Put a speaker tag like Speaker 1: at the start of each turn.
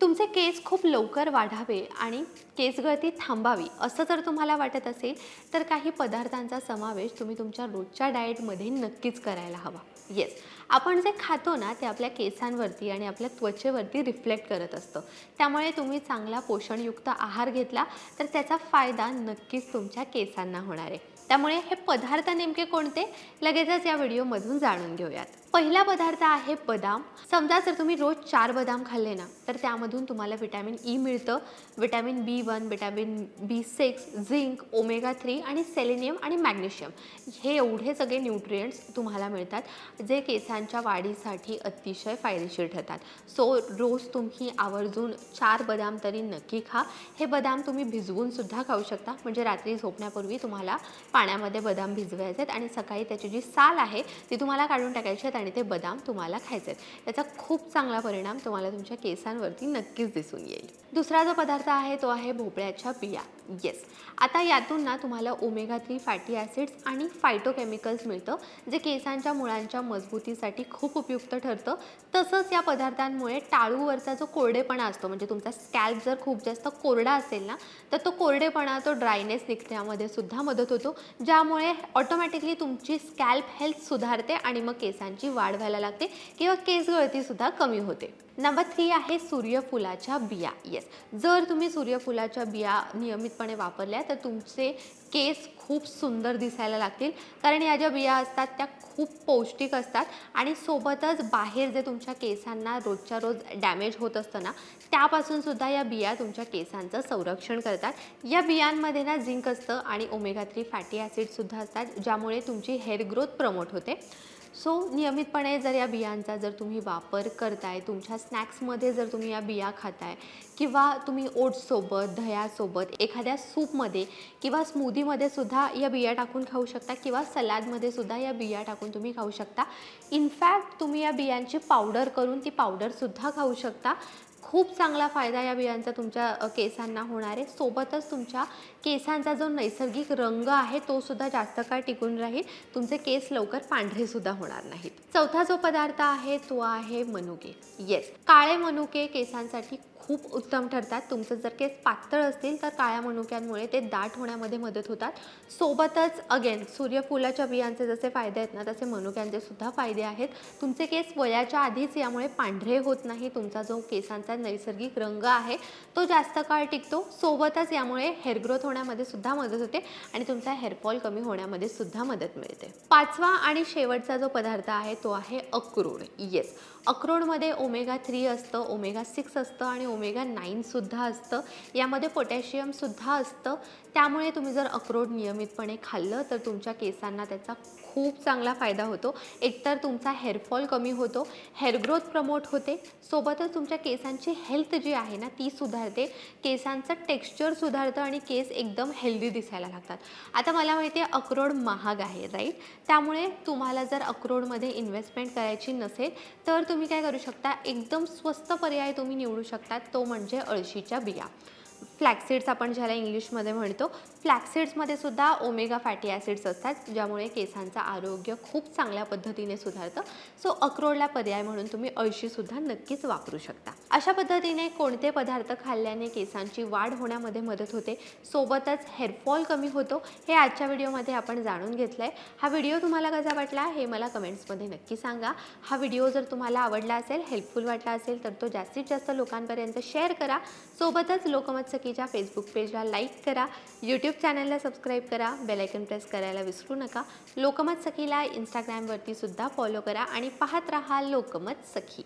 Speaker 1: तुमचे केस खूप लवकर वाढावे आणि केस गळती थांबावी असं जर तुम्हाला वाटत असेल तर काही पदार्थांचा समावेश तुम्ही तुमच्या रोजच्या डाएटमध्ये नक्कीच करायला हवा. येस, आपण जे खातो ना ते आपल्या केसांवरती आणि आपल्या त्वचेवरती रिफ्लेक्ट करत असतं. त्यामुळे तुम्ही चांगला पोषणयुक्त आहार घेतला तर त्याचा फायदा नक्कीच तुमच्या केसांना होणार आहे. त्यामुळे हे पदार्थ नेमके कोणते लगेचच या व्हिडिओमधून जाणून घेऊयात. पहिला पदार्थ आहे बदाम. समजा जर तुम्ही रोज 4 बदाम खाल्ले ना तर त्यामधून तुम्हाला विटॅमिन ई मिळतं, vitamin B1, vitamin B6, zinc, omega 3 आणि सेलेनियम आणि मॅग्नेशियम हे एवढे सगळे न्यूट्रिएंट्स तुम्हाला मिळतात जे केसांच्या वाढीसाठी अतिशय फायदेशीर ठरतात. सो रोज तुम्ही आवर्जून 4 बदाम तरी नक्की खा. हे बदाम तुम्ही भिजवून सुद्धा खाऊ शकता, म्हणजे रात्री झोपण्यापूर्वी तुम्हाला पाण्यामध्ये बदाम भिजवायचे आहेत आणि सकाळी त्याची जी साल आहे ती तुम्हाला काढून टाकायची आहेत आणि ते बदाम तुम्हाला खायचे आहेत. याचा खूप चांगला परिणाम तुम्हाला तुमच्या केसांवरती नक्कीच दिसून येईल. दुसरा जो पदार्थ आहे तो आहे भोपळ्याच्या बिया. येस, आता यातून ना तुम्हाला ओमेगा 3 फॅटी ॲसिड्स आणि फायटोकेमिकल्स मिळतं जे केसांच्या मुळांच्या मजबूतीसाठी खूप उपयुक्त ठरतं. तसंच या पदार्थांमुळे टाळूवरचा जो कोरडेपणा असतो, म्हणजे तुमचा स्कॅल्प जर खूप जास्त कोरडा असेल ना तर तो कोरडेपणा, तो ड्रायनेस निघण्यामध्ये सुद्धा मदत होतो, ज्यामुळे ऑटोमॅटिकली तुमची स्कॅल्प हेल्थ सुधारते आणि मग केसांची वाढ व्हायला लागते किंवा केस गळतीसुद्धा कमी होते. नंबर 3 आहे सूर्यफुलाच्या बिया. येस, जर तुम्ही सूर्यफुलाच्या बिया नियमितपणे वापरल्या तर तुमचे केस खूप सुंदर दिसायला लागतील, कारण या ज्या बिया असतात त्या खूप पौष्टिक असतात आणि सोबतच बाहेर जे तुमच्या केसांना रोजच्या रोज डॅमेज होत असतं ना त्यापासून सुद्धा या बिया तुमच्या केसांचं संरक्षण करतात. या बियांमध्ये ना झिंक असतं आणि ओमेगा 3 फॅटी ॲसिडसुद्धा असतात ज्यामुळे तुमची हेअर ग्रोथ प्रमोट होते. सो नियमितपणे जर या बियांचा जर तुम्ही वापर करताय, तुमच्या स्नॅक्समध्ये जर तुम्ही या बिया खाताय किंवा तुम्ही ओट्ससोबत, दह्यासोबत, एखाद्या सूपमध्ये किंवा स्मूदीमध्ये सुद्धा या बिया टाकून खाऊ शकता किंवा सलादमध्ये सुद्धा या बिया टाकून तुम्ही खाऊ शकता. इनफॅक्ट तुम्ही या बियांची पावडर करून ती पावडरसुद्धा खाऊ शकता. खूप चांगला फायदा या बियांचा तुमच्या केसांना होणार आहे. सोबतच तुमच्या केसांचा जो नैसर्गिक रंग आहे तो सुद्धा जास्त काळ टिकून राहील. तुमचे केस लवकर पांढरेसुद्धा होणार नाहीत. चौथा जो पदार्थ आहे तो आहे मनुके. येस, काळे मनुके केसांसाठी खूप उत्तम ठरतात. तुमचं जर केस पातळ असतील तर काळ्या मनुक्यांमुळे ते दाट होण्यामध्ये मदत होतात. सोबतच अगेन सूर्यफुलाच्या बियांचे जसे फायदे आहेत ना तसे मनुक्यांचे सुद्धा फायदे आहेत. तुमचे केस वयाच्या आधीच यामुळे पांढरे होत नाही. तुमचा जो केसांचा नैसर्गिक रंग आहे तो जास्त काळ टिकतो. सोबतच यामुळे हेअर ग्रोथ होण्यामध्ये सुद्धा मदत होते आणि तुमचा हेअरफॉल कमी होण्यामध्ये सुद्धा मदत मिळते. पाचवा आणि शेवटचा जो पदार्थ आहे तो आहे अक्रोड. येस, अक्रोडमध्ये ओमेगा 3 असतं, ओमेगा 6 असतं आणि ओमेगा 9 सुद्धा असतं. यामध्ये पोटॅशियम सुद्धा असतं. त्यामुळे तुम्ही जर अक्रोड नियमितपणे खाल्लं तर तुमच्या केसांना त्याचा खूप चांगला फायदा होतो. एकतर तुमचा हेअरफॉल कमी होतो, हेअर ग्रोथ प्रमोट होते, सोबतच तुमच्या केसांची हेल्थ जी आहे ना ती सुधारते, केसांचं टेक्स्चर सुधारतं आणि केस एकदम हेल्दी दिसायला लागतात. आता मला माहिती आहे अक्रोड महाग आहे, राईट? त्यामुळे तुम्हाला जर अक्रोडमध्ये इन्व्हेस्टमेंट करायची नसेल तर तुम्ही काय करू शकता, एकदम स्वस्त पर्याय तुम्ही निवडू शकता, तो म्हणजे अळशीच्या बिया. फ्लॅक्सीड्स आपण ज्याला इंग्लिशमध्ये म्हणतो. फ्लॅक्सीड्समध्ये सुद्धा ओमेगा फॅटी ॲसिड्स असतात ज्यामुळे केसांचं आरोग्य खूप चांगल्या पद्धतीने सुधारतं. सो अक्रोडला पर्याय म्हणून तुम्ही अळशीसुद्धा नक्कीच वापरू शकता. अशा पद्धतीने कोणते पदार्थ खाल्ल्याने केसांची वाढ होण्यामध्ये मदत होते, सोबतच हेअरफॉल कमी होतो, हे आजच्या व्हिडिओमध्ये आपण जाणून घेतलं आहे. हा व्हिडिओ तुम्हाला कसा वाटला हे मला कमेंट्समध्ये नक्की सांगा. हा व्हिडिओ जर तुम्हाला आवडला असेल, हेल्पफुल वाटला असेल तर तो जास्तीत जास्त लोकांपर्यंत शेअर करा. सोबतच लोकमत सखीच्या फेसबुक पेजला लाईक करा, यूट्यूब चॅनलला सबस्क्राईब करा, बेल आयकॉन प्रेस करायला विसरू नका. लोकमत सखीला इंस्टाग्रामवरती सुद्धा फॉलो करा आणि पाहत रहा लोकमत सखी.